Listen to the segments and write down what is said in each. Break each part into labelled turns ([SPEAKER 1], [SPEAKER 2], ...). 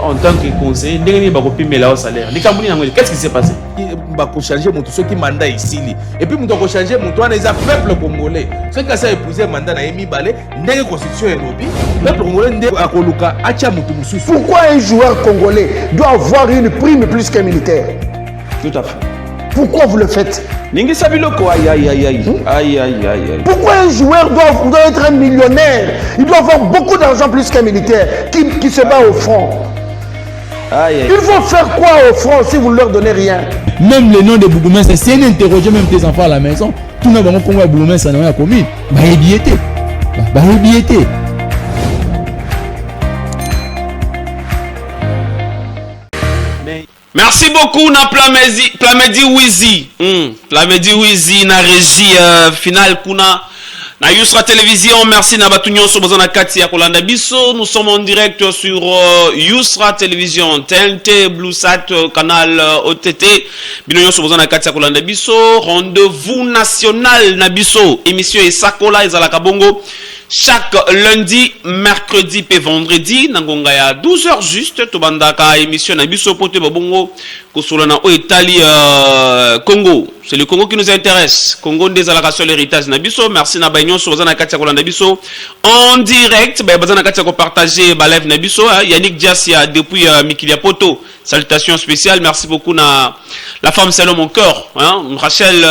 [SPEAKER 1] en tant que conseiller ndenge ba kopimela au salaire likambuni nango qu'est-ce qui s'est passé
[SPEAKER 2] ba ko changer moto ceux qui mandat ici et puis moto ko changer moto wana eza peuple congolais ceux qui a épousé mandat na yemi balé ndenge constitution elobi peuple congolais ndenge akoluka acha moto mususu.
[SPEAKER 3] Pourquoi un joueur congolais doit avoir une prime plus qu'un militaire?
[SPEAKER 1] Tout à fait.
[SPEAKER 3] Pourquoi vous le faites?
[SPEAKER 1] Ningi sabiloko aïe aïe aïe aïe aïe aïe aïe.
[SPEAKER 3] Pourquoi un joueur doit être un millionnaire? Il doit avoir beaucoup d'argent plus qu'un militaire qui se bat au front.
[SPEAKER 1] Aïe, aïe.
[SPEAKER 3] Il faut faire quoi au front si vous ne leur donnez rien?
[SPEAKER 4] Même le nom de Bougoumès, c'est un interroger même tes enfants à la maison. Tout le monde Congo Bougoumès ça n'a commis. Bah ébiété. Bah ébiété.
[SPEAKER 5] Merci beaucoup na Plamedi Wizi. Plamedi Wizi na régie finale kuna na Yusra Télévision. Merci na batunyo so bozana kati ya kolanda biso. Nous sommes en direct sur Yusra Télévision, TNT, Bluesat, canal OTT. Bino so bozana kati ya kolanda biso. Rendez-vous national na biso. Émission Esakola ezalaka bongo chaque lundi, mercredi et vendredi, nangonga ya 12h juste, tobandaka émission na biso pote babongo kosolana o Italie Congo. C'est le Congo qui nous intéresse. Congo des allocations l'héritage na biso. Merci na baignon sur bazana katia kolanda biso en direct. Ba bazana katia ko partager ba live na biso. Yannick Diasia depuis Mikilia Poto. Salutations spéciales. Merci beaucoup na la femme Salon mon cœur, hein, Rachel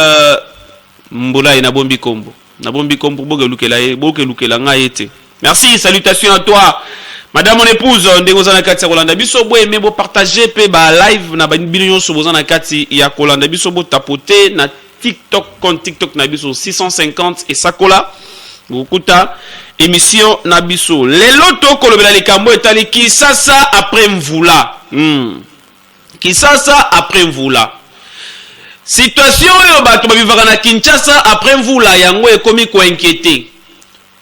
[SPEAKER 5] Mbola et na Bombi Kombo. Merci, salutations à toi, madame mon épouse. Ndengozana kati ya Kolanda biso bo aimé bo partager pe ba live na ba billion so bozana kati ya Kolanda biso bo tapoter na TikTok compte TikTok na biso 650 et Sakola bokuta émission na biso lelo to kolobela likambo etali ki sasa après mvula ki sasa après mvula. Situation yo bato bavivaka na Kinshasa après mvula yango ekomi ko inquiéter.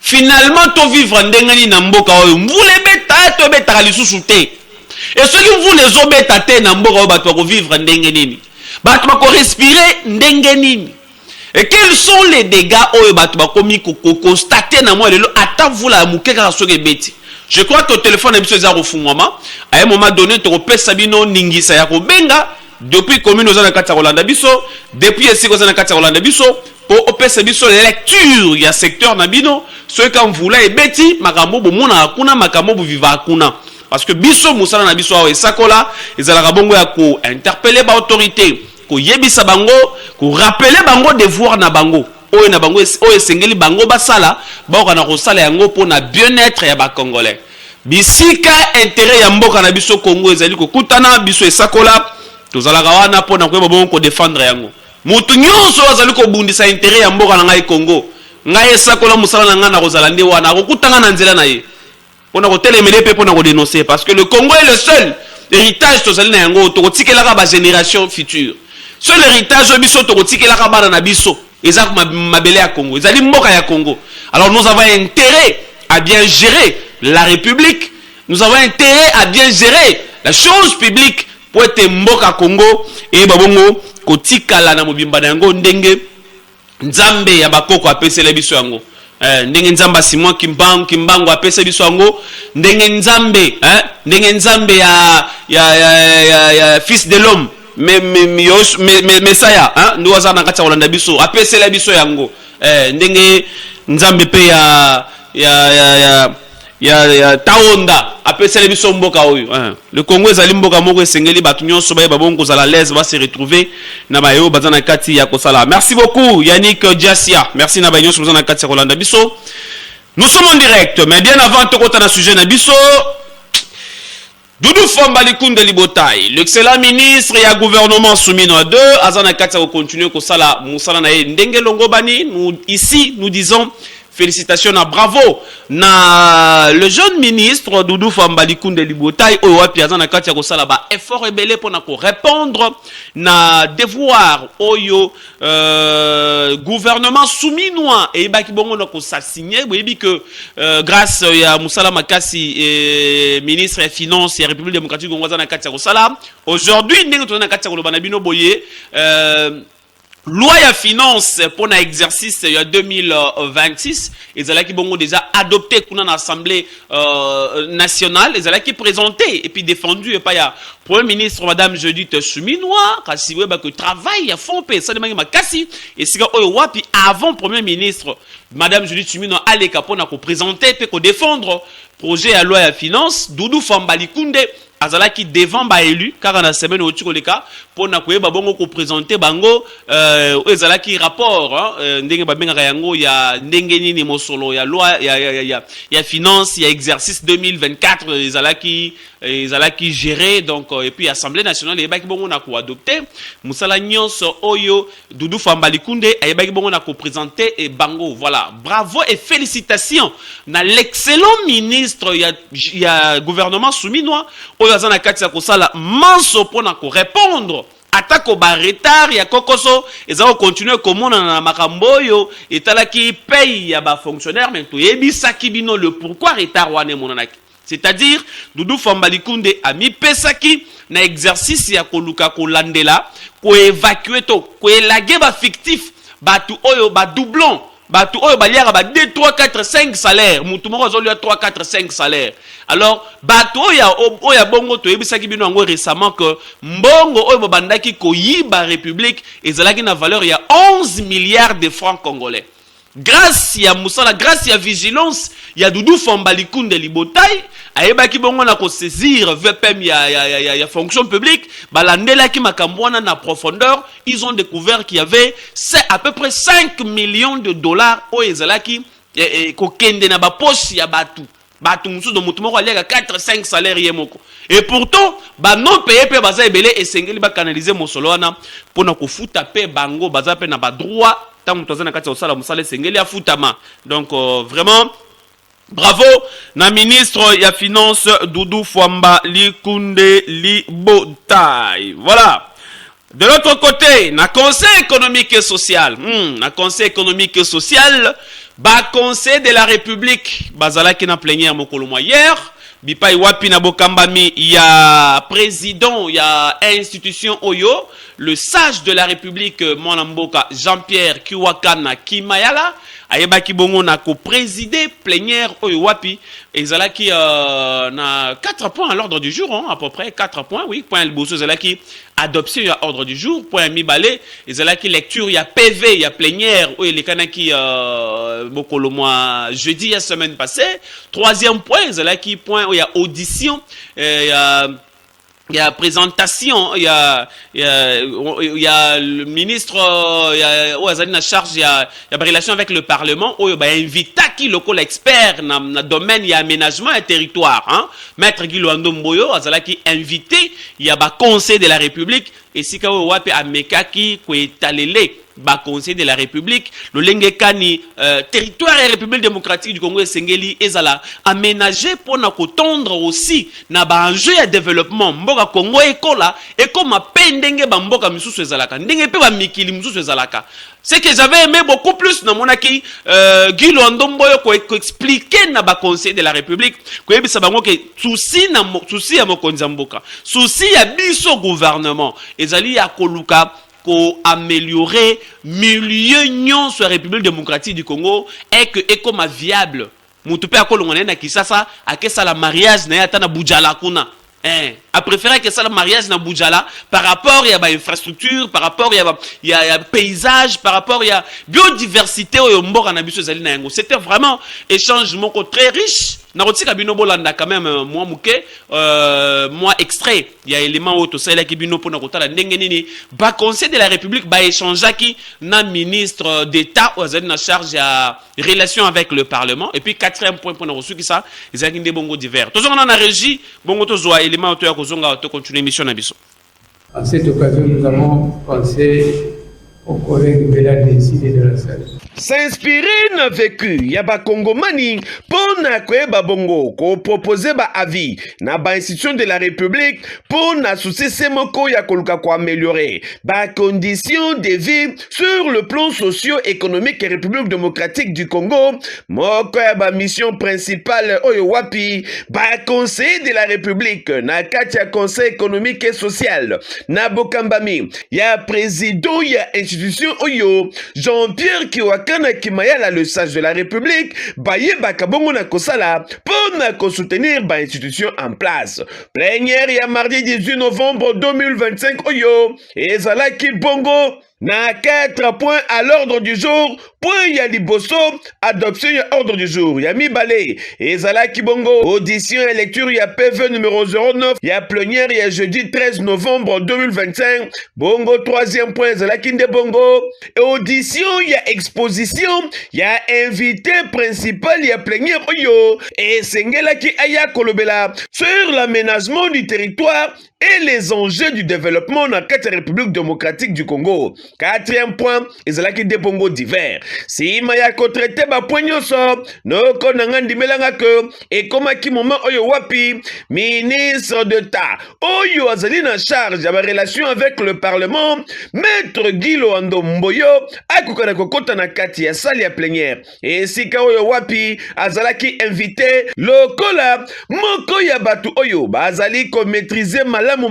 [SPEAKER 5] Finalement to vivre ndengani na mboka oyo mvula beta to beta lisusu te. Et ceux qui mvula zo beta te na mboka oyo bato ko vivre ndenge nini? Bato ko respirer ndenge nini? Et quels sont les dégâts oyo bato bakomi ko constater na moi lelo ata mvula ya mukeka soke beti. Je crois que le téléphone est bizarre au fond à un moment donné to pesa bino ningisa ya ko benga. Depuis commune aux Anakata Rolanda Biso, depuis ici aux Anakata Rolanda Biso, pour opérer biso lecture, il y a secteur Nabino, ceux qui voulaient et Betty, Makambo, Mona Akuna, Makambo, Viva Akuna. Parce que Biso, Moussala Nabiso et Sakola, ils allaient rabongo à ko interpeller par autorité, ko yebisa bango, ko rappeler bango devoir na bango. Oye na bango, oye sengeli bango basala, ba na rosala yango pour na bien-être ya ba Congolais. Bisika intérêt ya mboka na biso Congo ezali ko kutana biso et Sakola. Tozalaka wana po na koyeba bongo ko défendre yango. Mutu nyonso azali ko bundisa intérêt ya mboka na ngai Congo. Ngai Sakola musala na nga na kozala nde wana ko kutanga na nzela na ye. Pona ko telemele pe pona ko dénoncer parce que le Congo est le seul héritage tozali na yango to kotikelaka ba génération future. Seul héritage biso to kotikelaka bana na biso ezak mabele ya Congo. Ezali mboka ya Congo. Alors nous avons intérêt à bien gérer la République. Nous avons intérêt à bien gérer la chose publique. Pour être mboka Congo et babongo kotikala na mobimba yango ndenge nzambe ya bakoko apesela biso yango ndenge nzamba Simon Kimbangu apesa biso yango ndenge nzambe ya fils de l'homme Messiah ndo wazana kati ya Holanda biso apesela biso yango ndenge nzambe pe ya Taonda apesele biso mboka oyo le Congo ezali mboka moko esengeli batu nyonso baye babongo kozala l'aise va se retrouver na bayo bazana kati ya kosala. Merci beaucoup Yannick Diasia, merci na bayo bazana kati ya Kolanda biso. Nous sommes en direct mais bien avant to kota na sujet na biso Doudou Famba Likunde Libotai, l'excellent ministre et gouvernement soumis à deux azana kati ya continuer kosala musala na ndenge longo bani. Nous ici nous disons félicitations à bravo na le jeune ministre Doudou Famba Likunde Libotai oyo piazana na kati ya kosala ba effort ebele pour na ko répondre na devoir oyo gouvernement soumis noa et ba ki bongo na ko signer boyebi que grâce ya Musala Makasi ministre des finances et République démocratique Congo na kati ya kosala aujourd'hui ndenge tona na kati ya kolobana bino boye loi ya finance pour un exercice il y a 2026 ils allaient qui bon déjà adopté qu'on en assemblée nationale ils allaient qui présenté et puis défendu et pas il y a premier ministre madame Judith Suminwa kasi ouais bah que travail à fond pe ça demande ma kasi et si oyo wapi avant premier ministre madame Judith Suminwa allait capona ko présenter pe ko défendre projet à loi ya finance Doudou Fambali Koundé azalaki devant ba élu car na semaine au tikoleka pour na koyeba bongo ko présenter bango ezalaki rapport ndenge ba benga yango ya ndenge nini mosolo ya loi ya finance ya exercice 2024 ezalaki géré donc et puis assemblée nationale ebaki bongo na ko adopter musala nyonso oyo Doudou Fambali Koundé ebaki bongo na ko présenter et bango voilà bravo et félicitations na l'excellent ministre ya gouvernement souminois oyo azana kati ya kosala manso pona ko répondre atako ba retard ya kokoso ezako continuer komona na makambo oyo etalaki paye ya ba fonctionnaire mais to yebisaki bino le pourquoi retard wane monanaki c'est-à-dire Doudou Fambali Koundé a mis pesaki na exercice ya koluka kolandela ko évacuer to ko elage ba fictif batu oyo ba doublon batu oyo baliaka ba 2 3 4 5 salaires mutu moko azoli 3 4 5 salaires alors batu oya bongo to yebisaki bino ngo récemment que mbongo oyo bandaki ko yiba république ezalaki na valeur ya 11 milliards de francs congolais grâce ya musala grâce ya vigilance ya Doudou Fambali Koundé libotai ayebaki bongo na ko saisir VPM ya fonction publique balandelaki makambwana na profondeur ils ont découvert qu'il y avait à peu près 5 millions de dollars o ezalaki ko kende na ba poche ya batu musu do mutu moko aliaka 4 5 salaires yemoko et pourtant ba non payé pe baza ebele esengeli ba canaliser mosolo wana pona ko futa pe bango baza pe na ba droit tant mutazana kati osala musala esengeli afutama donc vraiment bravo na ministre ya finance Doudou Fambali Koundé libotai voilà. De l'autre côté, na conseil économique et social, na conseil économique et social, ba conseil de la République, bazala ki na plénière mokolo hier, bipai wapi na bokambami ya président, ya institution oyo, le sage de la République Mwanamboka Jean-Pierre Kiwakana Kimayala, ayeba ki bongo na ko présider plénière oyo wapi ezalaki na 4 points à l'ordre du jour à peu près 4 points oui point le bosso ezalaki adoption ya ordre du jour point mibale ezalaki lecture ya PV ya plénière oyo lekanaki bokolo mois jeudi la semaine passée troisième point ezalaki point oyo ya audition il y a présentation, il y a le ministre où azali na charge il y a relation avec le parlement où ba invita qui local expert na domaine il y a aménagement et territoire hein maître Guy Loando Mboyo azala qui invité il y a ba conseil de la République et si ka wapi amekaki ko etalele ba conseil de la République le lengekani territoire et République démocratique du Congo esengeli ezala aménager pour na ko tondre aussi na ba enjeu ya développement mboka Congo ekola et comme pendenge ba mboka misusu ezalaka ndenge pe ba mikili misusu ezalaka c'est que j'avais aimé beaucoup plus na monaki Guy Loando Mboyo ko expliquer na ba conseil de la République ko yebisa bango ke souci ya mokonzi mboka souci ya biso gouvernement ezali ya koluka ko améliorer milieu nyon sur la République démocratique du Congo et que est comme viable mutu pe akolongana na Kisasa akesa la mariage na yata na Bujala kuna a préféré que ça le mariage na Bujala par rapport il y a ba infrastructure par rapport il y a paysage par rapport il y a biodiversité au mboka na biso zali na yango c'était vraiment échange moko très riche na rotika bino bolanda quand même moi extrait il y a élément auto ça qui bino pona kotala ndenge nini ba conseil de la République ba échanger qui na ministre d'état aux zali na charge ya relation avec le parlement et puis quatrième point pour reçu qui ça ils a des bongo divers tous on a régie bongo to zo élément auto ya kozonga to continuer mission na biso.
[SPEAKER 6] À cette occasion nous avons pensé aux collègues de la DSI de la salle. S'inspirer na vécu ya ba Congomani pour na koyeba bongo ko proposer ba avis na ba institution de la République pour na souci moko ya koluka ko améliorer ba conditions de vie sur le plan socio-économique et République démocratique du Congo moko ya ba mission principale oyo wapi ba conseil de la République na kati ya conseil économique et social na bokambami ya président ya institution oyo Jean-Pierre Kiwakana Kimayala le sage de la République baye bakabongo na kosala pour na soutenir ba institution en place. Plénière ya mardi 18 novembre 2025 oyo ezalaki bongo na 4 points à l'ordre du jour. Point ya liboso, adoption ya ordre du jour. Ya mibale, ezalaki bongo, audition et lecture ya PV numéro 09, ya plénière ya jeudi 13 novembre 2025. Bongo, troisième point, ezalaki nde bongo. Audition ya exposition, ya invité principal ya plénière oyo. Et sengelaki aya kolobela sur l'aménagement du territoire et les enjeux du développement dans la République démocratique du Congo. Quatrième point, ezalaki nde bongo divers. Si maya ko traité ba poignon so no ko nangandi melanga que et comme ki moment oyo wapi ministre d'État oyo azali na charge ya ba relation avec le parlement maître Guy Loando Mboyo akukana kokota na kati ya salle ya plénière et sika oyo wapi azalaki invité lokola moko ya batu oyo bazali ko maîtriser malamu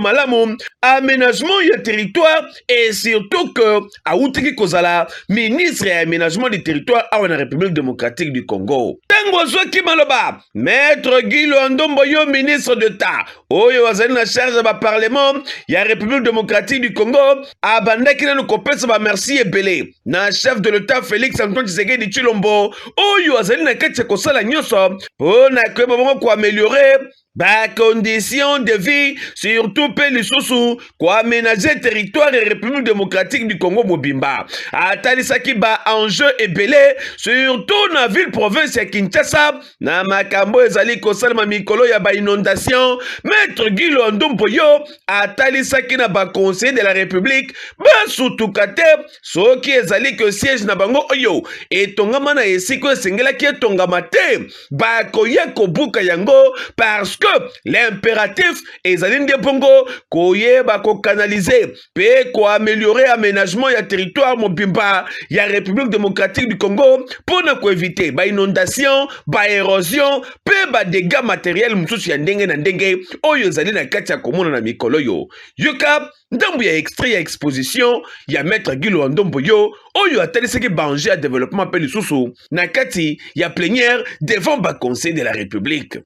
[SPEAKER 6] aménagement ya territoire et surtout que autiki kozala ministre ya aménagement du territoire à la République démocratique du Congo. Tango Zoki Maloba, maître Guy Loando Mboyo, ministre d'État, oyo azali na charge ba parlement ya République démocratique du Congo, abandaki na kopesa ba merci ebele na chef de l'État Félix Antoine Tshisekedi Tshilombo, oyo azali na kati kosala nyoso pour na koyeba bongo ko améliorer ba condition de vie, surtout pe lisusu ko aménager territoire et République démocratique du Congo mobimba. Atalisaki ba enjeu ebele, surtout na ville province ya Kinshasa, na makambo ezali kosalema mikolo ya ba inondation. Maître Guy Loando Mboyo atalisaki na ba conseil de la République ba sutukate soki ezali que siège na bango oyo etongama na esiko esengelaki etongama te ba koye kobuka yango parce que l'impératif ezali nde bongo koyeba ko canaliser pe ko améliorer aménagement ya territoire mobimba ya République démocratique du Congo pour ne ko éviter ba inondation, ba érosion, pe ba dégâts matériels mususu ya ndenge na ndenge oyo ezali na kati ya komona na mikolo yo. Yoka ndambu ya extrait ya exposition ya maître Guy Loando Mboyo oyo atalisaki banger ya développement pe lisusu na kati ya plénière devant ba conseil de la République.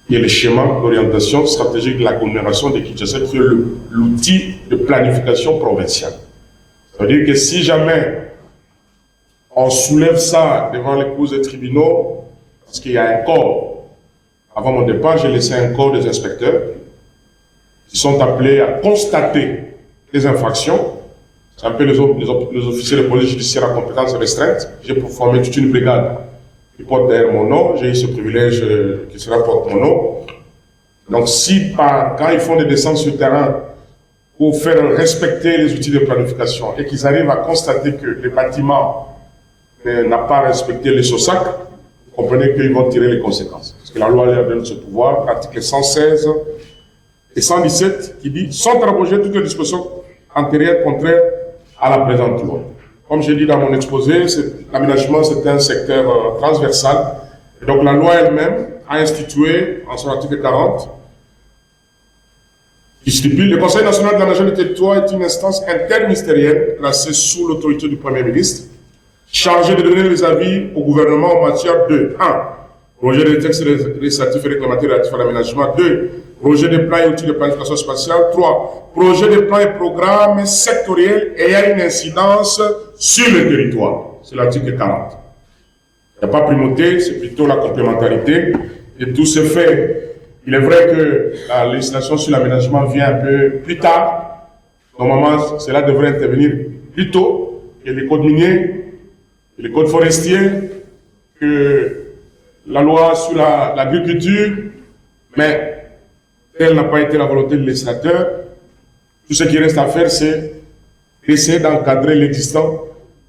[SPEAKER 7] Il y a le schéma d'orientation stratégique de l'agglomération de Kinshasa qui est l'outil de planification provinciale. Ça veut dire que si jamais on soulève ça devant les cours des tribunaux, parce qu'il y a un corps, avant mon départ, j'ai laissé un corps des inspecteurs qui sont appelés à constater les infractions. C'est un peu les officiers de police judiciaire à compétence restreinte. J'ai formé toute une brigade qui porte derrière mon nom, j'ai eu ce privilège qui sera porte mon nom. Donc si quand ils font des descentes sur le terrain pour faire respecter les outils de planification et qu'ils arrivent à constater que le bâtiment n'a pas respecté les SOSAC, vous comprenez qu'ils vont tirer les conséquences. Parce que la loi leur donne ce pouvoir, article 116 et 117 qui dit « sont abrogées toutes les dispositions antérieures contraires à la présente loi ». Comme j'ai dit dans mon exposé, l'aménagement c'est un secteur transversal. Et donc la loi elle-même a institué, en son article 40, qui stipule le Conseil national de l'aménagement du territoire est une instance interministérielle placée sous l'autorité du Premier ministre, chargée de donner les avis au gouvernement en matière de 1. Projet de textes législatifs et réglementaires relatifs à l'aménagement. 2. Projet de plans et outils de planification spatiale. 3. Projet de plans et programmes sectoriels ayant une incidence sur le territoire. C'est l'article 40. Il n'y a pas primauté, c'est plutôt la complémentarité. Et tout se fait. Il est vrai que la législation sur l'aménagement vient un peu plus tard. Normalement, cela devrait intervenir plus tôt que les codes miniers, que les codes forestiers, que la loi sur l'agriculture, mais telle n'a pas été la volonté du législateur. Tout ce qui reste à faire, c'est essayer d'encadrer l'existant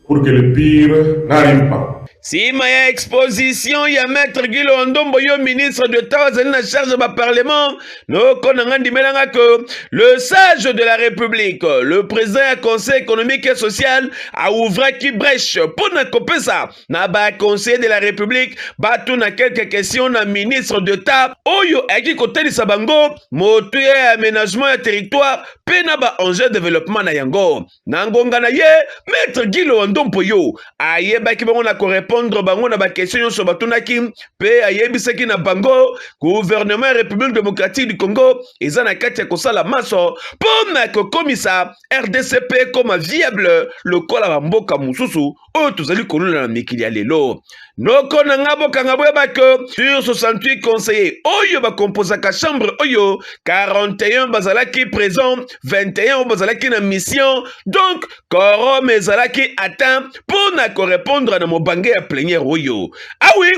[SPEAKER 7] pour que le pire n'arrive pas.
[SPEAKER 6] Sima ya exposition ya maître Guilo Ndombo yo ministre de Tawazali na charge du parlement no konangandi melanga que le sage de la République le président du conseil économique et social a ouvert qui brèche pour na kopesa na ba conseiller de la République batu na quelques questions na ministre d'État oyo aki kotelisa bango motu ya aménagement ya territoire pe na ba enjeu développement na yango na ngonga na ye maître Guilo Ndombo yo ayebaki bango na répondre bango na ba question sur batunaki pe ayebisaki na bango gouvernement République démocratique du Congo ezana kati ya kosala maso pona ko komisa RDCP comme viable lokola ba mboka mususu oyo tozali kolula na mikili ya lelo noko na ngabo kangabo ya bako sur 68 conseillers oyo ba composaka chambre oyo 41 bazalaki présent 21 bazalaki na mission donc quorum ezalaki atteint pona ko répondre na mobange ya plénière oyo ah oui.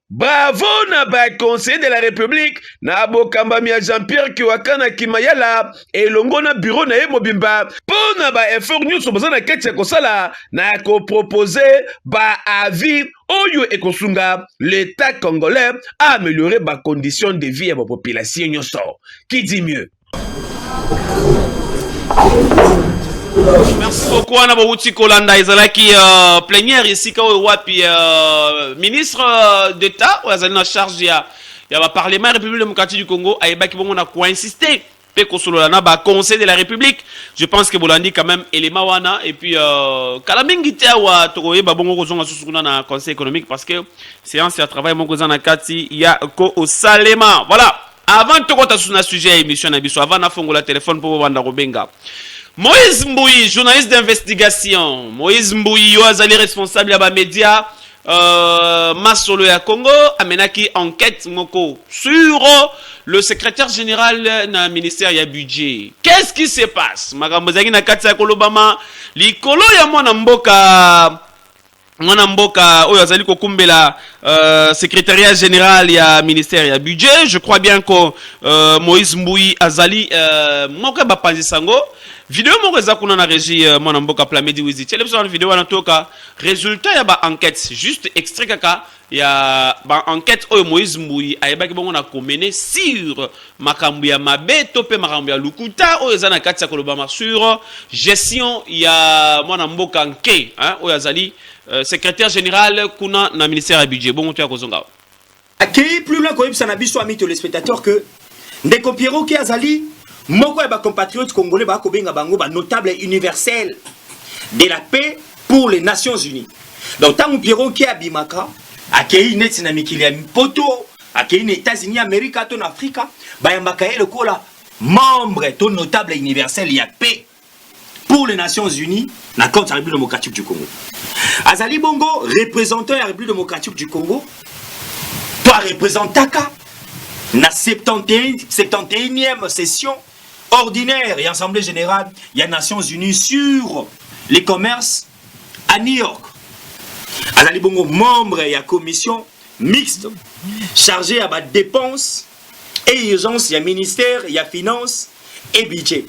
[SPEAKER 6] Bravo na ba conseiller de la République na bokambami ya Jean-Pierre Kiwakana Kimayala elongo na bureau na ye mobimba po na ba effort nyonso baza na kati ya kosala na ko proposer ba avis oyo ekosunga l'État congolais a amélioré ba conditions de vie ya ba population nyonso. Qui dit mieux?
[SPEAKER 5] Merci beaucoup Anna Bouti Kolanda ezalaki plénière ici quand wapi ministre d'État ou azali na charge ya ba parlement République démocratique du Congo ayebaki bongo na ko insister pe kosolola na ba conseil de la République. Je pense que bolandi quand même élément wana et puis kala mingi te wa tokoyeba bongo kozonga susukuna na conseil économique parce que séance ya travail moko za na kati ya ko osalema. Voilà, avant de kota sur na sujet émission na biso avant na fongola téléphone pour banda robenga. Moïse Mbouyi, journaliste d'investigation. Moïse Mbouyi, azali responsable ya ba média Masolo ya Congo, amenaki enquête moko sur le secrétaire général na ministère ya budget. Qu'est-ce qui se passe? Makambo zaki na kati ya Kolobama, likolo ya mwana mboka oyo azali kokumbela secrétariat général ya ministère ya budget. Je crois bien que Moïse Mbouyi azali moko ba panzisango. Vidéo moko eza kuna na régie mwana mboka Plamedi Wizi. Tele biso na vidéo wana toka résultat ya ba enquête juste extrait kaka ya ba enquête oyo Moïse Mbouyi ayebaki bongo na komene sur makambo ya mabe to pe makambo ya lukuta oyo eza na kati ya Kolobama sur gestion ya mwana mboka nke hein oyo azali secrétaire général kuna na ministère ya budget bongo to ya kozonga.
[SPEAKER 8] Accueilli plus loin ko yebisa na biso ami téléspectateurs que Ndeko Pierrot ki azali moko ya ba compatriotes congolais ba ko benga bango ba notable universel de la paix pour les Nations Unies. Donc tangu Pierrot ki abimaka akei net na mikili ya poto akei na États-Unis Amérique to na Afrika ba yambaka ele kola membre to notable universel ya paix pour les Nations Unies na compte la République démocratique du Congo. Azali bongo représentant la République démocratique du Congo toi représentaka na 71e session ordinaire et assemblée générale il y a Nations Unies sur les commerces à New York. Azali bongo membre et à commission mixte chargée à la dépense et urgence, il y a ministère, il y a finance et budget.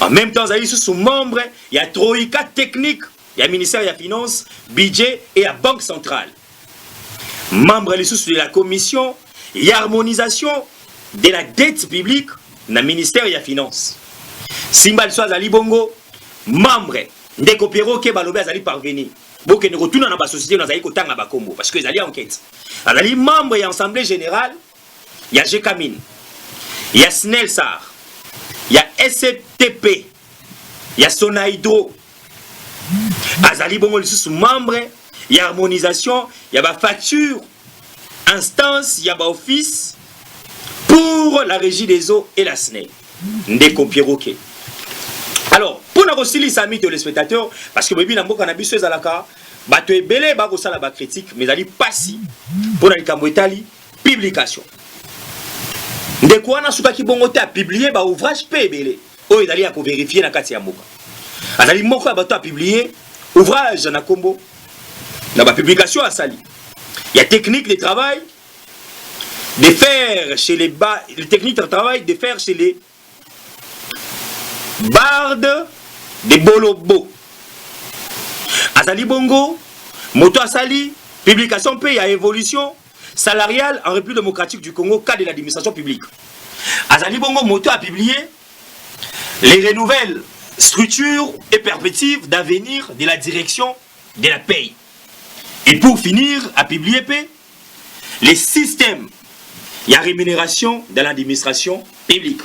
[SPEAKER 8] En même temps, azali sous membre, il y a troïka technique, il y a ministère, il y a finance, budget et la banque centrale. Membre de la commission, il y a harmonisation de la dette publique dans le ministère de la Finance. Simbal soit Zali Bongo, membre Ndeko Pierrot qui balobe Zali parvenir. Bon que nous retournons dans la société dans Zali Kotanga Bakombo parce que Zali enquête. Zali membre de l'Assemblée générale, il y a Jekamine, il y a Snelsar, il y a SCTP, il y a Sonaïdro. Azali Bongo sous membre, il y a harmonisation, il y a facture, instance, il y a office pour la régie des eaux et la SNEL. Ndeko Pierrot. Alors, pour nous aussi les amis téléspectateurs, parce que nous avons un abus sur la carte, bato ebele ba ko sala ba critique mais ali pasi pour na likambo etali publication. Ndeko wana suka ki bongo te a publier ba ouvrage pe ebele. O ezali ya ko vérifier na kati ya mboka. Azali moko ya bato a publier ouvrage na kombo na ba publication a sali. Il y a technique de travail de faire chez les techniques de travail de faire chez les bardes de Bolobo. Azali Bongo, Moto Asali, publication paye à évolution salariale en République démocratique du Congo, cas de l'administration publique. Azali Bongo, Moto a publié les nouvelles structures et perspectives d'avenir de la direction de la paye. Et pour finir, a publié les systèmes de rémunération de l'administration publique.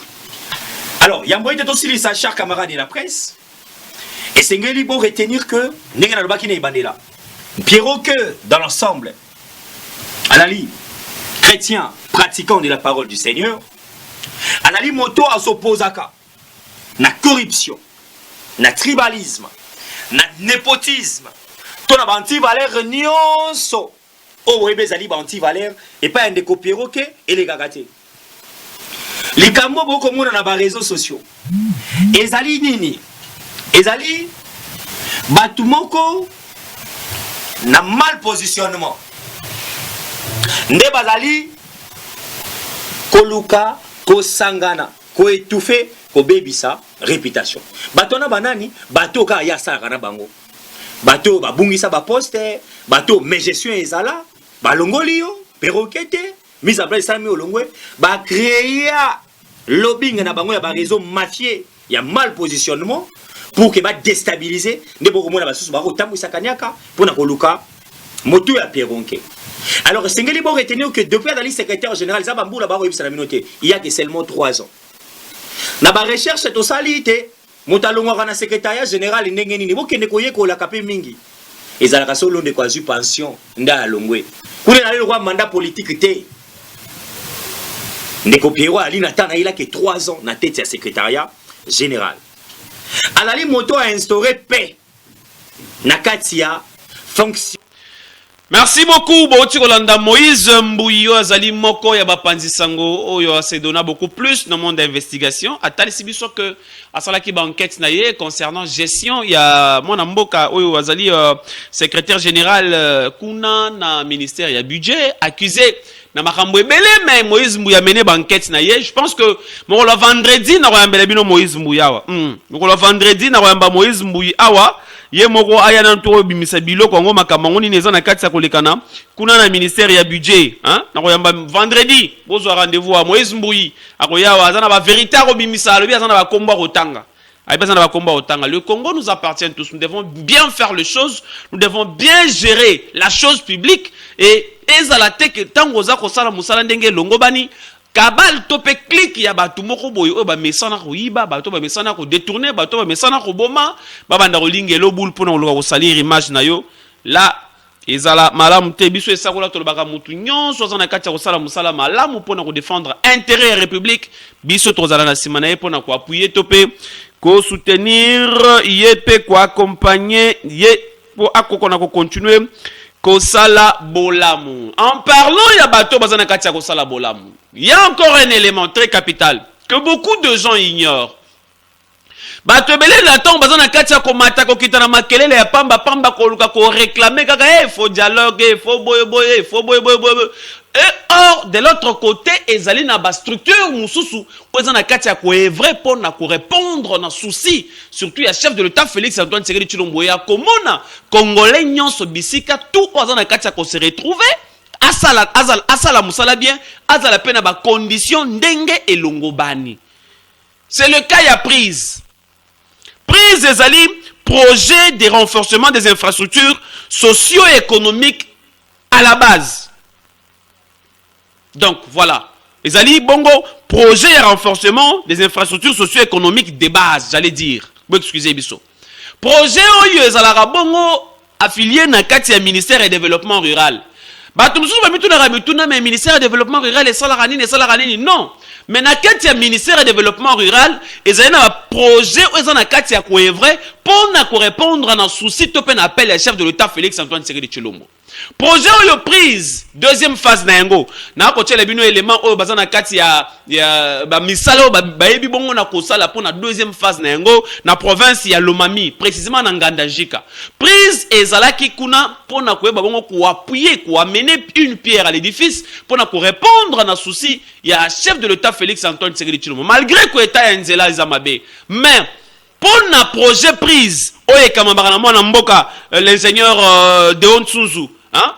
[SPEAKER 8] Alors, il y a moyen aussi les chers camarades de la presse. Et c'est qu'il faut retenir que Pierrot que dans l'ensemble, Alali, chrétien, pratiquant de la parole du Seigneur, Alali Moto à s'oppose à la corruption, le tribalisme, le népotisme, ton anti-valeur nyonso, oh oui, bezali anti-valeur, et pas un déco Pierrot que et les gagatés. Les camo beaucoup monde dans les réseaux sociaux. Ezali nini? Ezali batumoko na mal positionnement. Nde bazali koluka ko sangana ko étouffé ko bebisa réputation. Bato na banani bato ka ya sara na bango. Bato babungisa ba poster, bato mais gestion ezala, balongoli yo, perroquete, mise en place sami olongwe, ba créer lobbying na bango ya ba réseau mafieux, ya mal positionnement pour que ba déstabiliser ne beaucoup mona basusu ba kotamwisa kanyaka pour na koluka moto ya Pierronke. Alors sengeli bon retenir que depuis la liste secrétaire général ça bambula ba koyebisa na minoté, il y a que seulement 3 ans. Na ba recherche to salite motalongo kana secrétariat général ndenge nini bokende koyeko la kapé mingi. Ezalaka solo de kwazu pension nda longwe. Kule na le roi mandat politique te. Ndeko Pierrot ali natana il a que 3 ans na tête ya secrétariat général. Alali Moto a instauré paix na katia fonction.
[SPEAKER 5] Merci beaucoup, Boti Kolanda Moïse Mbouyo Azali Moko Yabapanzi Sango Oyo se donna beaucoup plus dans le monde d'investigation. Atali Sibiso que Asalaki Banquette Naye concernant gestion, il y a mon Mboka Oyo Azali secrétaire général Kuna na ministère il y a budget accusé na makambo ebele mais Moïse Mbouya mené banquette Naye. Je pense que mon le vendredi na royambele bino Moïse Mbouya. Mon le vendredi na royamba Moïse Mbouya awa. Ye moko aya na ntoro bimisa biloko ngo makambo ngoni neza na kati ya kolekana kuna na ministère ya budget hein na koyamba vendredi bozo rendez-vous à Moïse Mbouyi akoyawa azana ba vérité ko bimisa lobi azana ba komba kotanga ayibazana ba komba kotanga. Le Congo nous appartient tous, nous devons bien faire les choses, nous devons bien gérer la chose publique et ezalate que tango za ko sala musala ndenge longo bani kabal tope clic ya batu moko boyo o ba mesana ko yiba bato ba mesana ko détourner bato ba mesana ko boma ba banda ko lingelo bul pona ko salir image na yo la ezala malamu te biso esakola to baka mutu nyonso za na kati ya ko sala musala malamu pona ko défendre intérêt ya république biso to zala na simana ye pona ko appuyer tope ko soutenir yepe ko accompagner ye po akokona ko continuer Kosala Bolamu. En parlant, il y a bateau bazana katia Kosala Bolamu. Il y a encore un élément très capital que beaucoup de gens ignorent. Bateau belé l'attend bazana katia komata ko kitana makelele ya pamba ko luka ko réclamer kaka faut dialogue, faut boy. Et or de l'autre côté, ezali na ba structure mususu bazana katia ko evre pour na ko répondre na souci, surtout ya chef de l'État Félix Antoine Tshisekedi Tshilombo ya komona congolais nyonso bisika tout bazana katia ko se retrouver asala musala bien, azala pena ba condition ndenge elongo bani. C'est le cas ya prise ezali projet de renforcement des infrastructures socio-économiques à la base. Donc voilà, ezali bongo projet de renforcement des infrastructures socio-économiques de base, j'allais dire. Vous excusez biso. Projet oyo ezalaka bongo affilié na kati ya ministère du développement rural. Bato mususu ba mituna mais ministère du développement rural et salaka nini non. Mais na kati ya ministère du développement rural ezali na projet oyo na kati ya koevre pour na ko répondre na souci to pe na appel ya chef de l'État Félix Antoine Tshisekedi Tshilombo. Projet oyo prise deuxième phase na yango na ko tshela bino élément oyo bazana kati ya ba misala ba yebi bongo na kosala pour na deuxième phase na yango na province ya Lomami précisément na Ngandajika. Prise ezalaki kuna pour na koyeba bongo ko appuyer ko amener une pierre à l'édifice pour na ko répondre na souci ya chef de l'État Félix Antoine Tshisekedi Tshilombo malgré ko état ya nzela ezamabe mais Pour na projet prise, oye kamambara na mwana mboka l'ingénieur Deon Tsunzu, hein?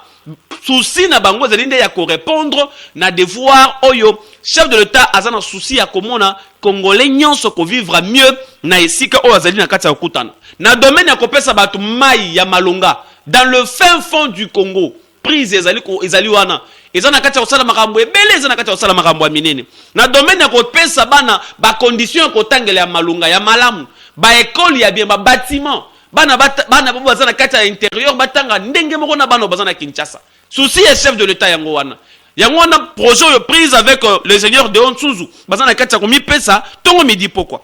[SPEAKER 5] Souci na bango zalinde ya ko répondre na devoir oyo chef de l'État azana souci ya komona congolais nyonso ko vivre mieux na esika oyo azali na kati ya kutana. Na domaine ya kopesa batu mai ya malonga dans le fin fond du Congo. Prise ezali wana. Ezana kati ya kosala makambo ebele, ezana kati ya kosala makambo ya minene. Na domaine ya kopesa bana ba condition ko tangela ya malonga ya malamu. Ba école ya bien ba bâtiment bana bazana kati ya intérieur batanga ndenge moko na bana bazana Kinshasa. Souci est chef de l'État yango wana. Yango wana projet de prise avec l'ingénieur Deon Tsunzu bazana kati ya komi pesa tongo midi pourquoi.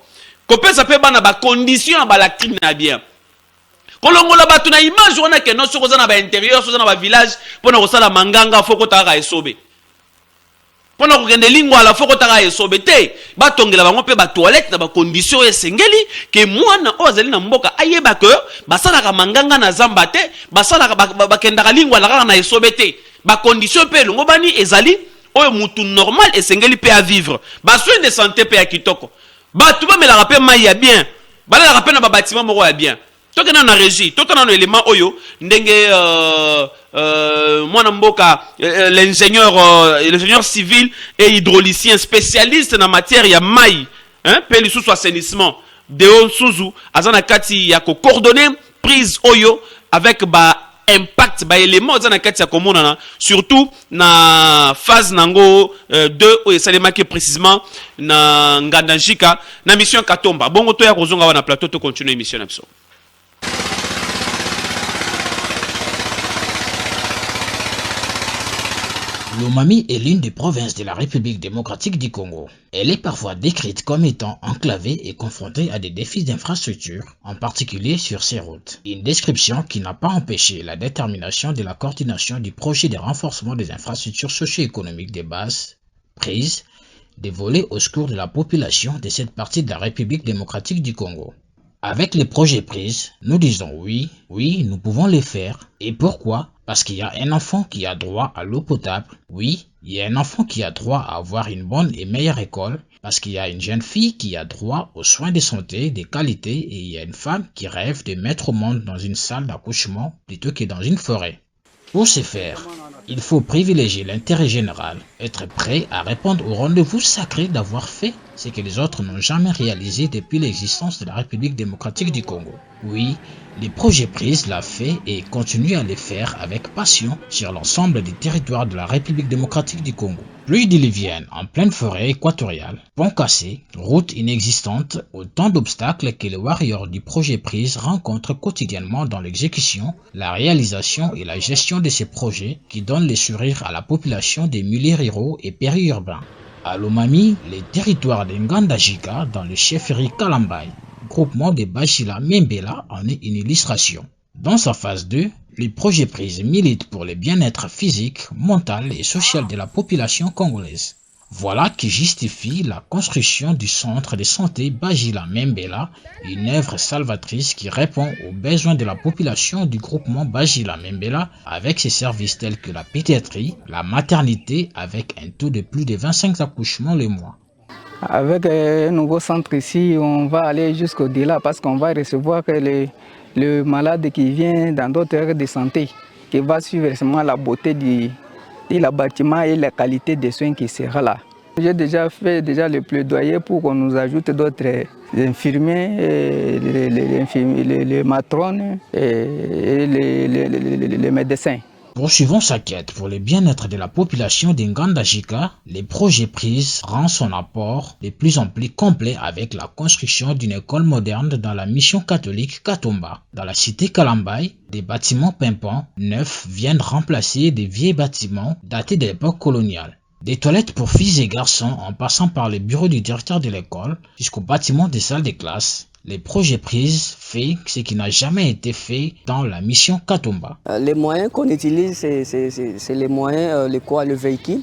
[SPEAKER 5] Ko pesa pe bana ba condition ba latrine na bien. Kolongola batu na image wana ke no soko za na ba intérieur so za na ba village pona kosala manganga foko taka esobe. Pona kokende lingwa la foko taka esobe te batongela bango pe ba toilette na ba condition esengeli ke mwana o azali na mboka ayeba ke basala ka manganga na zamba te basala bakenda ka lingwa la na esobe te ba condition pe longo bani ezali oyo mutu normal esengeli pe à vivre ba soin de santé pe ya kitoko batu ba mela pe mai ya bien bala la pe na ba bâtiment moko ya bien toke na régie toke na élément oyo ndenge mwana mboka l'ingénieur civil et hydraulicien spécialiste en matière ya mai hein pe li sous assainissement Deon Tsunzu azana kati ya ko coordonner prise oyo avec ba impact ba élément azana kati ya komona surtout na phase nango 2 oyo salema ki précisément na Ngandanjika na mission Katomba bongo to ya kozonga wana plateau to continuer mission abso.
[SPEAKER 9] Lomami est l'une des provinces de la République démocratique du Congo. Elle est parfois décrite comme étant enclavée et confrontée à des défis d'infrastructure, en particulier sur ses routes. Une description qui n'a pas empêché la détermination de la coordination du projet de renforcement des infrastructures socio-économiques de base, prise, dévolé au secours de la population de cette partie de la République démocratique du Congo. Avec les projets prises, nous disons oui, nous pouvons les faire. Et pourquoi? Parce qu'il y a un enfant qui a droit à l'eau potable. Oui, il y a un enfant qui a droit à avoir une bonne et meilleure école. Parce qu'il y a une jeune fille qui a droit aux soins de santé de qualité. Et il y a une femme qui rêve de mettre au monde dans une salle d'accouchement plutôt que dans une forêt. Pour ce faire, il faut privilégier l'intérêt général, être prêt à répondre au rendez-vous sacré d'avoir fait ce que les autres n'ont jamais réalisé depuis l'existence de la République démocratique du Congo. Oui, les projets prises l'a fait et continuent à les faire avec passion sur l'ensemble des territoires de la République démocratique du Congo. Pluie diluvienne en pleine forêt équatoriale, ponts cassés, routes inexistantes, autant d'obstacles que les warriors du projet prise rencontrent quotidiennement dans l'exécution, la réalisation et la gestion de ces projets qui donnent les sourires à la population des milieux ruraux et périurbains. À Lomami, les territoires de Ngandanjika dans le chefferie Kalambay, groupement de Bajila Membela en est une illustration. Dans sa phase 2, les projets prises militent pour le bien-être physique, mental et social de la population congolaise. Voilà qui justifie la construction du centre de santé Bajila Membela, une œuvre salvatrice qui répond aux besoins de la population du groupement Bajila Membela avec ses services tels que la pédiatrie, la maternité avec un taux de plus de 25 accouchements le mois.
[SPEAKER 10] Avec un nouveau centre ici, on va aller jusqu'au-delà parce qu'on va recevoir le malade qui vient dans d'autres aires de santé, qui va suivre seulement la beauté du bâtiment et la qualité des soins qui sera là. J'ai déjà fait le plaidoyer pour qu'on nous ajoute d'autres infirmiers, les matrones et les médecins.
[SPEAKER 9] Poursuivant sa quête pour le bien-être de la population d'Ngandanjika, les projets prises rend son apport de plus en plus complet avec la construction d'une école moderne dans la mission catholique Katomba. Dans la cité Kalambay, des bâtiments pimpants neufs viennent remplacer des vieux bâtiments datés de l'époque coloniale. Des toilettes pour filles et garçons en passant par le bureau du directeur de l'école jusqu'au bâtiment des salles de classe. Les projets prises fait ce qui n'a jamais été fait dans la mission Katomba.
[SPEAKER 11] Les moyens qu'on utilise, c'est les moyens, le véhicule.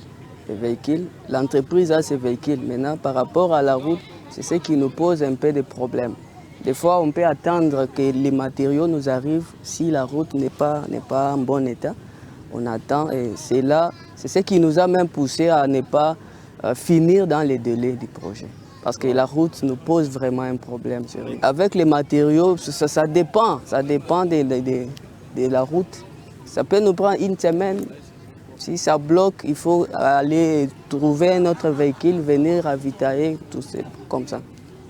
[SPEAKER 11] L'entreprise a ses véhicules. Maintenant, par rapport à la route, c'est ce qui nous pose un peu de problèmes. Des fois, on peut attendre que les matériaux nous arrivent si la route n'est pas en bon état. On attend et c'est ce qui nous a même poussé à ne pas finir dans les délais du projet. Parce que la route nous pose vraiment un problème. Avec les matériaux, ça dépend de la route. Ça peut nous prendre une semaine. Si ça bloque, il faut aller trouver un autre véhicule, venir ravitailler, tout ça, comme ça.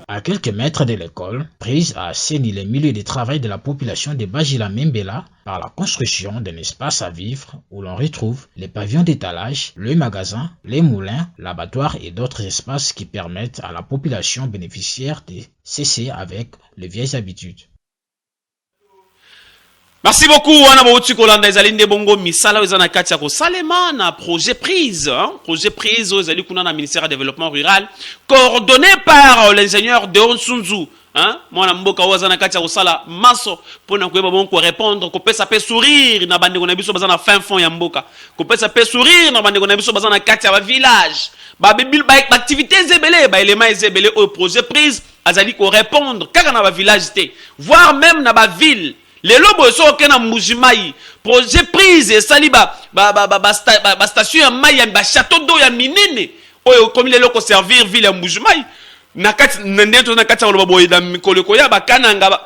[SPEAKER 9] À quelques mètres de l'école, prise à assainir les milieux de travail de la population de Bajila Membela par la construction d'un espace à vivre où l'on retrouve les pavillons d'étalage, le magasin, les moulins, l'abattoir et d'autres espaces qui permettent à la population bénéficiaire de cesser avec les vieilles habitudes.
[SPEAKER 5] Merci beaucoup. On a beaucoup de Kolanda Ezaline de Bongo Misala Ozana Katia ko Salema na projet prise, projet prise aux alliés kuna na ministère du développement rural coordonné par l'ingénieur Deon Sunzu. Moi na mboka Ozana Katia ko sala maso pour na koyeba bon ko répondre ko pesa pe sourire na bande ko na biso bazana fin fond ya mboka. Ko pesa pe sourire na bande ko na biso bazana Katia ba village. Ba bibil ba activité zebele ba élément zebele au projet prise azali ko répondre kaka na ba village té voire même na ba ville. Les lobos sont au na Mujimai. Projet prise et saliba station ya mai ba château d'eau ya minene. Oyo comme les locaux servir ville ya Mujimai. Na kati ndento na kati ya boy da mikoleko ya ba kananga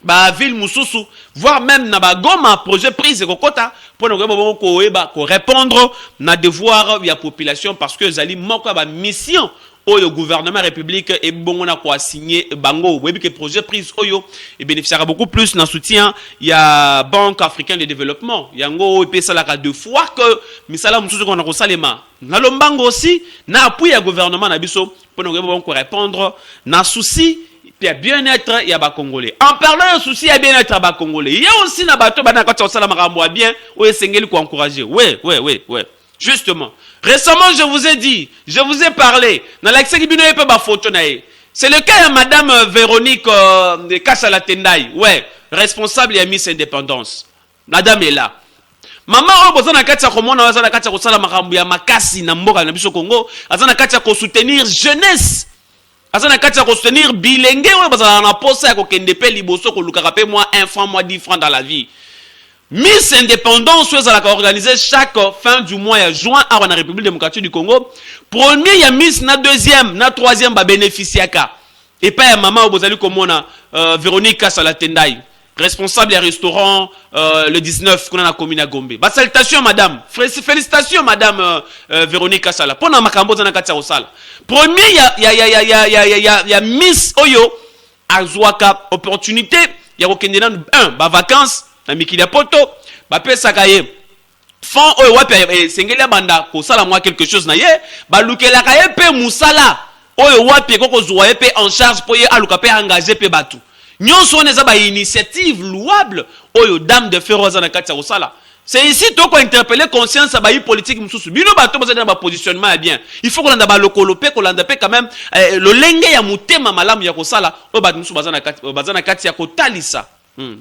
[SPEAKER 5] ba ville mususu voire même na ba Goma projet prise et kokota pour na ko répondre na devoir ya population parce que zali moko ba mission. Oyo gouvernement république et bon na quoi signé bango webi que projet prise oyo et bénéficiera beaucoup plus dans soutien il y a Banque africaine de développement yango et ça la 2 fois que misala mususu qu'on a kosalema na lombango aussi na appui ya gouvernement na biso pour nous répondre na souci puis bien-être il y a ba congolais en parlant de souci ya bien-être ba congolais il y a aussi na bato bana ka tsala makambo bien o esengeli ko encourager ouais justement récemment je vous ai dit je vous ai parlé dans l'accès qui bino pe ba photo na ye c'est le cas de madame Véronique de Kasala Tendai ouais responsable ya Miss Indépendance madame est là maman o bozana katia komona bazana katia ko sala makambo ya makasi na mboka na biso Congo azana katia ko soutenir jeunesse azana katia ko soutenir bilenge o bazana na posa ya ko kende pe liboso ko lukaka pe moi 1 franc moi 10 francs dans la vie. Miss Indépendance, vous allez organiser chaque fin du mois de juin à la République démocratique du Congo. Premier, il y a Miss, na deuxième, na troisième, va bénéficier à cas. Et pas à maman, vous allez comme on a Véronique Kasala Tendai, responsable des restaurants le 19 qu'on a la commune à Gombe. Bah, salutations madame, félicitations madame Véronique Kasala. Pour na makambo na katia osala. Premier, il y a Miss Oyo Azwaka opportunité, il y a aucun bah vacances. Na mikili poto ba pesa kaye fond oyo wapi sengeli banda ko sala moi quelque chose na ye ba lukela kaye pe musala oyo wapi ko zuwa ye pe en charge pour ye aluka pe engager pe batu nyonso oneza ba initiative louable oyo dame de feroza na kati ya osala c'est ici to ko interpeller conscience ba politique mususu bino bato boza na ba positionnement bien il faut ko landa ba lokolo pe ko landa pe quand même le lenge ya mutema malamu ya ko sala o ba mususu bazana kati ya ko talisa.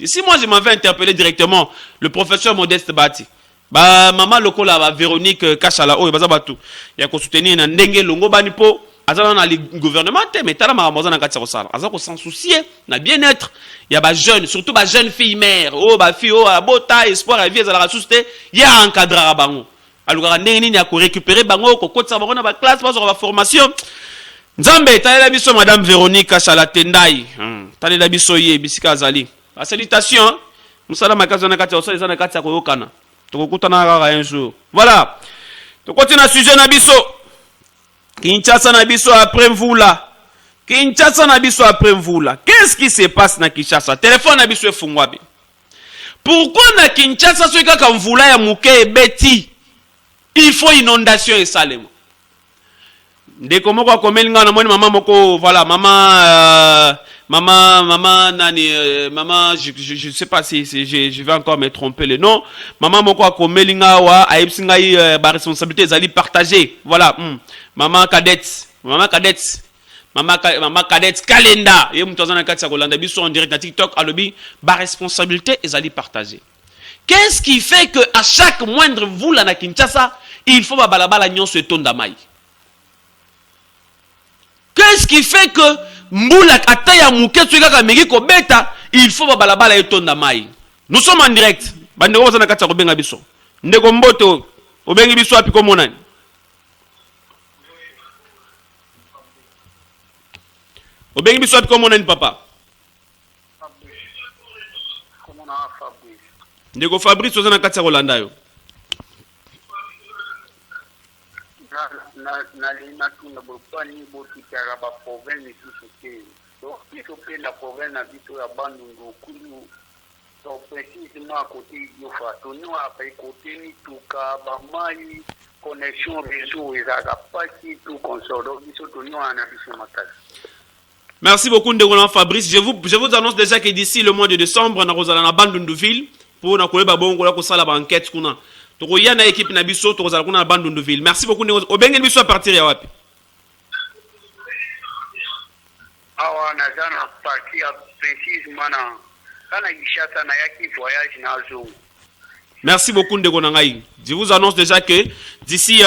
[SPEAKER 5] Ici, moi, je m'avais interpellé directement le professeur Modeste Bati. Bah, maman lokola ba Véronique Kashala oyo baza batu. Ya ko soutenir na ndenge longo bani po azala na gouvernement mais tala maramoza na katsa kosala. Azala ko sans soucier na bien-être. Ya ba jeune, surtout ba jeune fille mère. Oh ba fille oh abota espoir à vie azala susté ya encadrer bango. Aluka ndenge nini ya ko récupérer bango ko kotsa bango na ba classe ba ba formation. Nzambe talela biso madame Véronique Kashala Tendai. Talela biso ye bisika azali. La salutation, nous sommes à la kati osala ezana kati ya koyokana. Tokokutana kaka un jour. Voilà. To continue sujet na biso. Kinshasa na biso après mvula. Kinshasa na biso après mvula. Qu'est-ce qui se passe na Kinshasa? Téléphone na biso efungwa bi. Pourquoi na Kinshasa so kaka mvula ya muke beti? Il faut inondation et salemo. Ndeko moko akomelinga na moni maman moko voilà maman nani maman je sais pas si je vais encore me tromper le nom maman moko akomelinga wa aipsinga ba responsabilité zali partagée voilà maman cadette calenda et mutazana kati ya kolanda biso en direct na TikTok alobi ba responsabilité ezali partagée. Qu'est-ce qui fait que à chaque moindre vula na Kinshasa il faut ba balabala nyonso etonda mai? Qu'est-ce qui fait que Mboula Kataya Mouketu Kaka Megi Kobeta, il faut ba balabala etonda mai? Nous sommes en direct. Bandeko bazana kati ya kobenga biso. Ndeko mboto obengi biso api ko monani. Obengi biso comment on papa? Ndeko Fabrice ozana kati ya Rolanda yo.
[SPEAKER 12] Na tuna bopani botikara ba province sous donc il faut que la province na biso ya Bandundu kulu donc précisément à côté yofa tonu après côté ni tuka ba mai connexion réseau ezaka pas qui tout consort donc biso tonu ana biso makasi.
[SPEAKER 5] Merci beaucoup Ndeko Fabrice. Je vous annonce déjà que d'ici le mois de décembre na kozala na Bandunduville pour na koyeba bongo la kosala ba enquête kuna. Toko ya na équipe na biso to kozala kuna na Bandunduville. Merci beaucoup Ndeko. Obengeli biso à partir ya wapi?
[SPEAKER 12] Awa na jana parti à précisément na kana Ishata na yaki voyage na zo.
[SPEAKER 5] Merci beaucoup Ndeko Nangai. Je vous annonce déjà que d'ici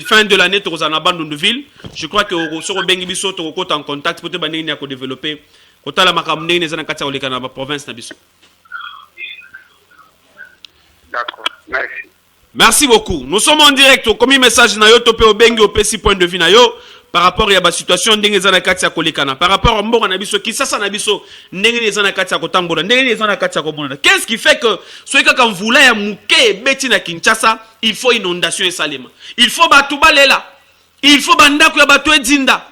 [SPEAKER 5] fin de l'année, tu as Bandunduville. Je crois que sur le Bengi Bisso, tu es en contact pour te développer. Quand tu as la macamné, tu as la province.
[SPEAKER 12] D'accord, merci.
[SPEAKER 5] Merci beaucoup. Nous sommes en direct. Comme message na yo topé au Bengi au PC point de vue na yo par rapport à la situation ndenge zana kati ya kolekana. Par rapport à mbonga na biso ki sasa na biso ndenge zana kati ya kotambola ndenge zana kati ya komona. Qu'est-ce qui fait que soki kaka mvula ya muke beti na Kinshasa, il faut inondation et salema. Il faut batu balela. Il faut bandako ya batu edinda.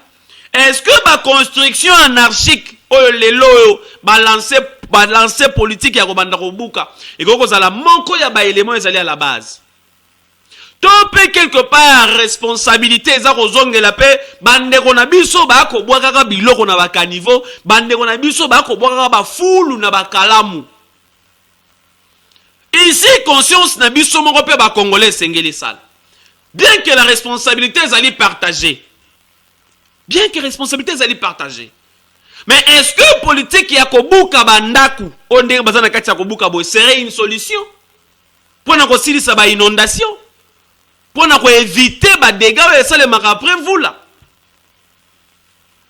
[SPEAKER 5] Est-ce que ba construction anarchique oyo lelo balancer politique ya kobanda kobuka et koko zala manko ya ba élément ezali à la base. Topé quelque part responsabilité eza kozongela pe bandeko na biso ba ko bwaka biloko na bakanivo bandeko na biso ba ko bwaka ba fulu na bakalamu. Ici conscience na biso moko pe ba congolais sengeli sala. Bien que la responsabilité ezali partagée. Bien que la responsabilité ezali partagée. Mais est-ce que politique ya kobuka bandaku onde bazana kati ya kobuka boy serait une solution? Pour na kosilisa ba inondation? Pour éviter les dégâts et ça les marques après vous là.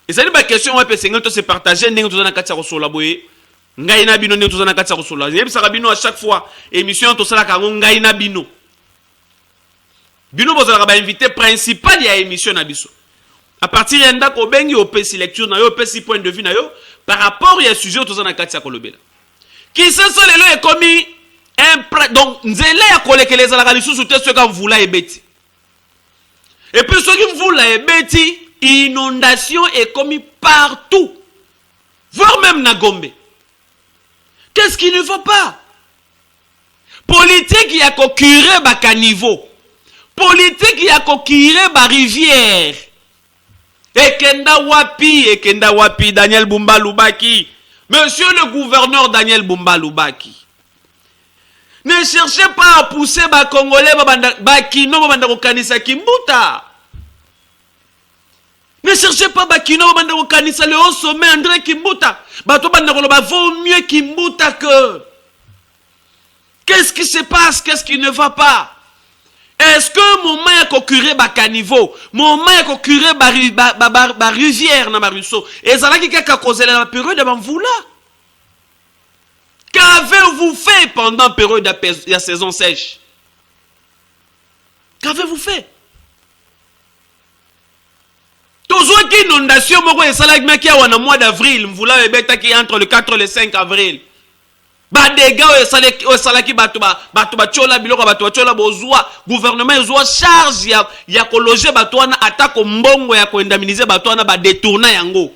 [SPEAKER 5] Et ça dit ma question ouais parce que se partager n'engo tozana kati ya kosola boye ngai na bino n'engo tozana kati ya kosola yebi saka bino à chaque fois émission to sala ka ngai na bino bino bozala ba invité principal ya émission na biso à partir yanda ko bengi au PC lecture na yo PC point de vue na yo par rapport ya sujet tozana kati ya kolobela qui ça so lelo est commis donc nzela ya kolekeleza la lisusu te soka mvula ebeti et puis soki mvula ebeti inondation est commis partout voire même na Gombe. Qu'est-ce qui ne va pas? Politique ya ko curer ba caniveau, politique ya ko curer ba rivière. Ekenda wapi Daniel Bumba Lubaki, monsieur le gouverneur Daniel Bumba Lubaki. Ne cherchez pas à pousser ba Congolais ba kino ba banda kanisa kimbuta. Ne cherchez pas ba kino ba banda kanisa le haut sommet André Kimbuta. Ba to banda ba vaut mieux Kimbuta que. Qu'est-ce qui se passe? Qu'est-ce qui ne va pas? Est-ce que mon main a curé ba caniveau, mon main a curé ba rivière na ba ruisseau et ça là qui a causé la période de mvula? Qu'avez-vous fait pendant la période de la saison sèche? Qu'avez-vous fait? Toujours qu'il y a une inondation, qui a au mois d'avril, vous l'avez bêta qui entre le 4 et le 5 avril. Ba dégâts au salaki batuba chola biloko batuba chola bozwa gouvernement ezwa charge ya ko loger batwana atako mbongo ya ko indemniser batwana ba détourner yango.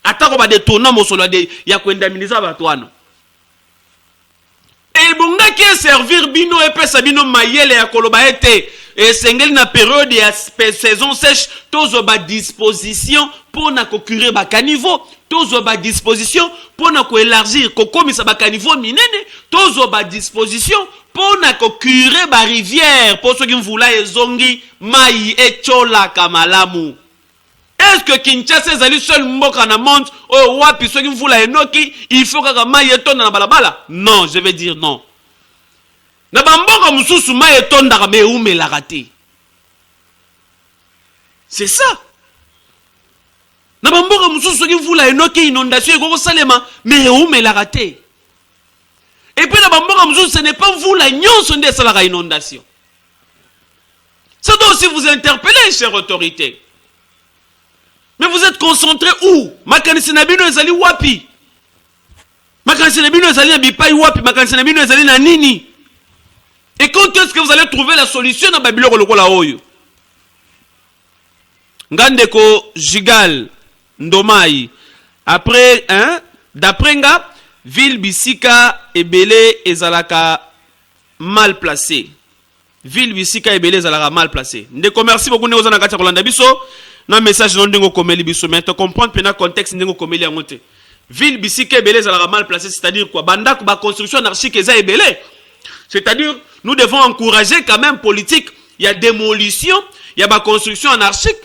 [SPEAKER 5] Atako ba détourner mosolo ya ko indemniser batwana. Et bonga qui servir bino et pesa bino mayele ya koloba ete et sengeli na période ya saison sèche tozo ba disposition pour na ko curer ba caniveau, tozo ba disposition pour na ko élargir ko komisa ba caniveau minene, tozo ba disposition pour na ko curer ba rivière pour ceux qui mvula ezongi mai echola kamalamu. Est-ce que Kinshasa ezali seul mboka na monde o wapi ceux qui mvula enoki il faut que mai etonda na balabala? Non, je vais dire non. Na bamboka mususu mai etonda me umela raté. C'est ça. Na bamboka mususu ki mvula enoki inondation ekoko salema me umela raté. Et puis na bamboka mususu ce n'est pas mvula nyonso nde salaka inondation. Ça doit aussi vous interpeller, chère autorité. Mais vous êtes concentrés où? Makanisi na bino ezali wapi? Makanisi na bino ezali na bipai wapi? Makanisi na bino ezali na nini? Et quand est-ce que vous allez trouver la solution dans Babylone lokola oyo? Ngandeko Jigal Ndomai. Après, hein, d'après nga, ville Bisika ebele ezalaka mal placé. Ville Bisika ebele ezalaka mal placé. Ndeko merci beaucoup ndeko zana kati kolanda biso. Na message non ndeko komeli biso mais te comprendre pena contexte ndeko komeli yangote. Ville Bisika ebele ezalaka mal placé, c'est-à-dire quoi? Bandako ba construction anarchique eza ebele. C'est-à-dire nous devons encourager quand même politique, il y a démolition, il y a ba construction anarchique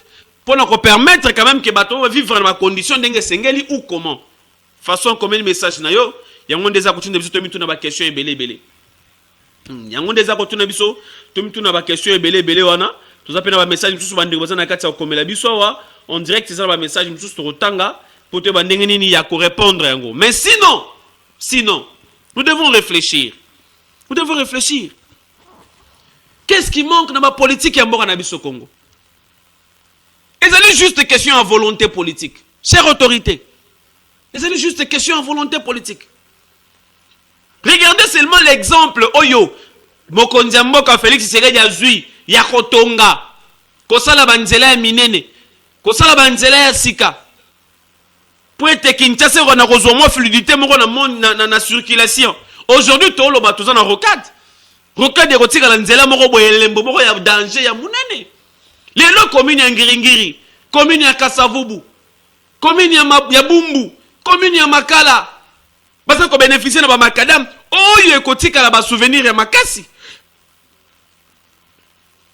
[SPEAKER 5] pour nous permettre quand même que bateau vivre dans ma condition d'engue sengeli ou comment. Façon comme le message na yo, il y a un des accoutures de biso to mituna ba question ebele ebele. Il y a un des accoutures de biso to mituna ba question ebele ebele wana. Tout ça pena ba message mususu bande bazana kati ya komela biso wa en direct ça ba message mususu to rotanga pour te bandenge nini ya ko répondre yango. Mais sinon nous devons réfléchir. Nous devons réfléchir. Qu'est-ce qui manque dans ma politique ya mboka na biso Congo? C'est juste question à volonté politique. Chère autorité, c'est juste question à volonté politique. Regardez seulement l'exemple Oyo. Mokonzi mboka Félix Tshisekedi azui ya kotonga. Kosala banzela ya minene. Kosala banzela ya sika. Pour être Kinshasa on a reçu moins fluidité na circulation. Aujourd'hui tout le bateau na rocade. Rocade erotika la nzela moko boyelembo moko ya danger ya munene. Lelo commune ya Ngiringiri, commune ya Kasavubu, commune ya Bumbu, commune ya Makala. Parce qu'on bénéficie de ba makadam, oyo ekotika la ba souvenir ya makasi.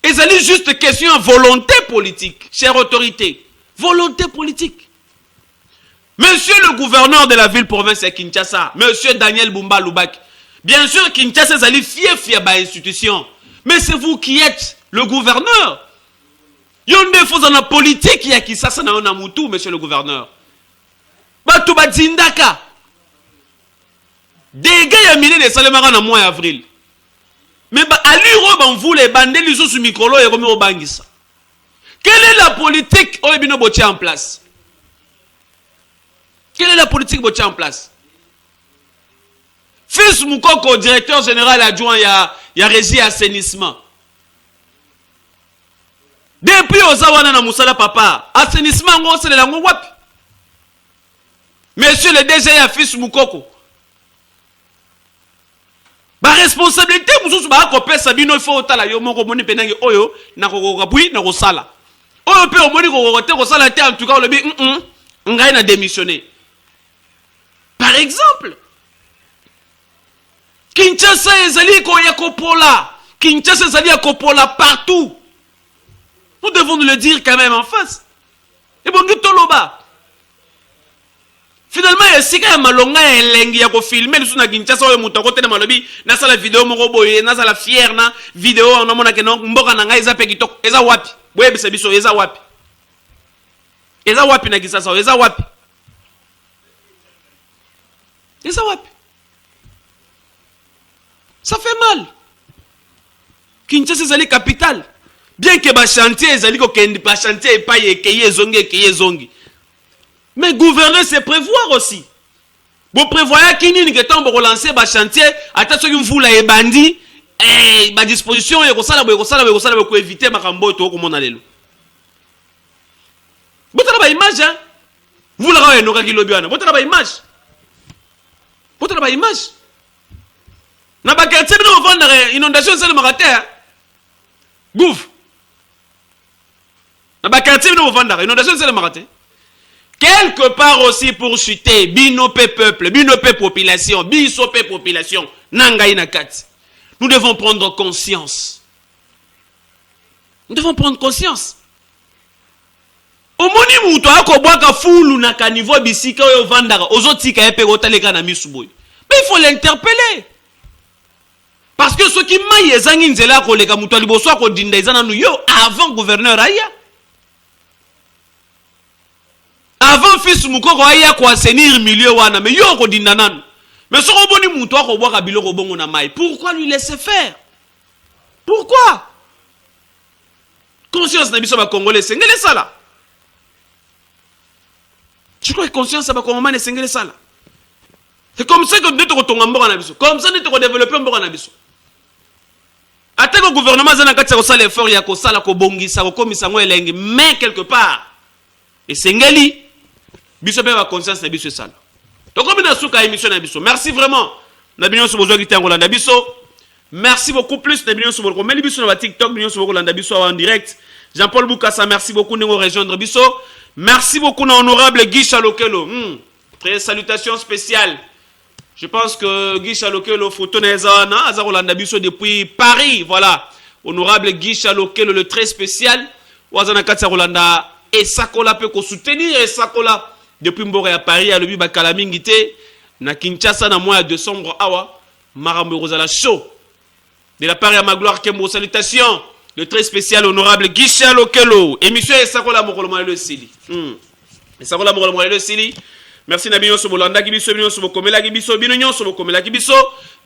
[SPEAKER 5] Et c'est juste question de volonté politique, chère autorité. Volonté politique. Monsieur le gouverneur de la ville-province de Kinshasa, monsieur Daniel Bumba Lubaki, bien sûr Kinshasa est fief à ba institution, mais c'est vous qui êtes le gouverneur. Yonde faut dans la politique ya Kinshasa na ona mutu, monsieur le gouverneur. Batu bazindaka. Dégâts ya mine de salemara na mois avril. Mais aliro ban vous les bandeli sous micro et remis au bangisa. Quelle est la politique Oebino Botia en place? Quelle est la politique Botia en place? Fils Moukoko, directeur général adjoint, il y a régie assainissement. Depuis Ozawana na Moussala Papa, assainissement, c'est le langue wap. Monsieur le DG ya Fils Moukoko. Ba responsabilité mususu ba ko pesa bino il faut tala yo moko moni penangi oyo na ko kapui na ko sala. Oyo pe o moni ko te ko sala te en tout cas le bi ngai na démissionner. Par exemple, Kinshasa ezali ko yakopola, Kinshasa ezali yakopola partout. Nous devons nous le dire quand même en face. Et bon nous toloba. Finalement, il y a si quand malonga elengi ya ko filmer le suna Kinshasa oyo muto ko tena malobi na sala vidéo moko boye na sala fier na vidéo on amona ke no mboka na ngai za pe kitoko eza wapi boye bisa biso eza wapi na Kinshasa eza wapi ça fait mal. Kinshasa ezali capitale bien que ba chantier ezali ko kendi ba chantier pa yekeye zongi. Mais gouverner, c'est prévoir aussi. Vous prévoyez qu'il y a un pour relancer le chantier, attention que vous l'avez bandi, et ma disposition est pour éviter ma cambo et tout comme on a les loups. Vous avez une image, hein? Vous l'avez une image. Vous avez une image. Vous avez une image. N'a pas qu'à dire nous vendre inondation c'est le marathon. Gouf. N'a pas qu'à dire nous vendre inondation c'est le marathon. Quelque part aussi pour chuter, binope peuple, binope population, bisope population, nangaï nakati. Nous devons prendre conscience. Nous devons prendre conscience. Au moni muto akobwaka fulu na kanivo bisika oyo vandaka, ozotika epe otaleka na misuboy. Mais il faut l'interpeller. Parce que ce qui m'a yezangi nzela koleka muto liboso akodinda ezana nu yo avant gouverneur aya. Avant Fils Moukoko aya ko assainir milieu wana mais yo ko dinda nanu. Mais so ko boni muto ko boka biloko bongo na mai. Pourquoi lui laisser faire? Pourquoi? Conscience na biso ba congolais sengele sala. Je crois que conscience, c'est pas comment on est single ça là. C'est comme ça que nous devons tomber en bas en comme ça nous devons développer en bas en abisso. Attends que le gouvernement a fait l'effort, il y a ça, la kobongi, ça, comme ça, mais quelque part, et c'est ngali, biso bien la conscience de biso ça. Donc comme nous avons émission na merci vraiment. Nabinyo sur besoin de Rolanda Bisso. Merci beaucoup plus Nabinyo sur le mais biso na TikTok, Nabinyo sur Rolanda Bisso en direct. Jean-Paul Boukassa, merci beaucoup de nous rejoindre Bisso. Merci beaucoup à honorable Guy Chalokelo. Très salutations spéciales. Je pense que Guy Chalokelo photo Nezana Rolanda Bisso depuis Paris, voilà. Honorable Guy Chalokelo le très spécial. Wazana Katsa Rolanda et Sakola peut soutenir et Sakola depuis Mbore à Paris à l'Obi Bakalamingite na Kinshasa na mois de décembre awa Marambo Rosala show de la part à ma gloire Kembo salutations le très spécial honorable Guy Chalokelo émission et Sakola Mokoloma le Sili et Sakola Mokoloma le Sili merci na Binyo Sobolanda Gibiso Binyo Sobokomela Gibiso Binyo Sobokomela Gibiso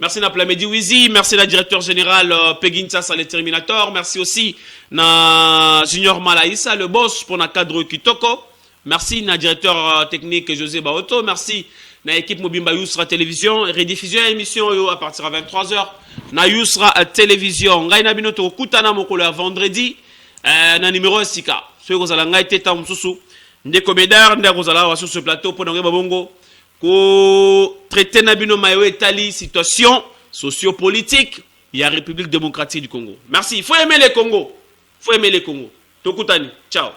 [SPEAKER 5] merci na Plamedi Wizi merci na directeur général Pegintas le Terminator merci aussi na Junior Malaïsa le boss pour na cadre Kitoko. Merci na directeur technique José Baoto. Merci na équipe Mobimba Yousra Télévision. Rediffusion émission à partir de 23h. Na Yousra Télévision. Ngai na binoto kutana mokolo vendredi. Na numéro 6K. Ceux qui ont ngai teta msusu. Ndeko Medar ndeko zala wa sur ce plateau pour ngai babongo. Ko traiter na bino mayo etali situation sociopolitique. Il y a République démocratique du Congo. Merci. Il faut aimer les Congo. Faut aimer les Congo. Tokutani. Ciao.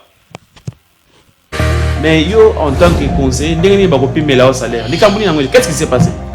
[SPEAKER 1] Mais yo, en tant que conseiller, qu'est-ce qui s'est passé?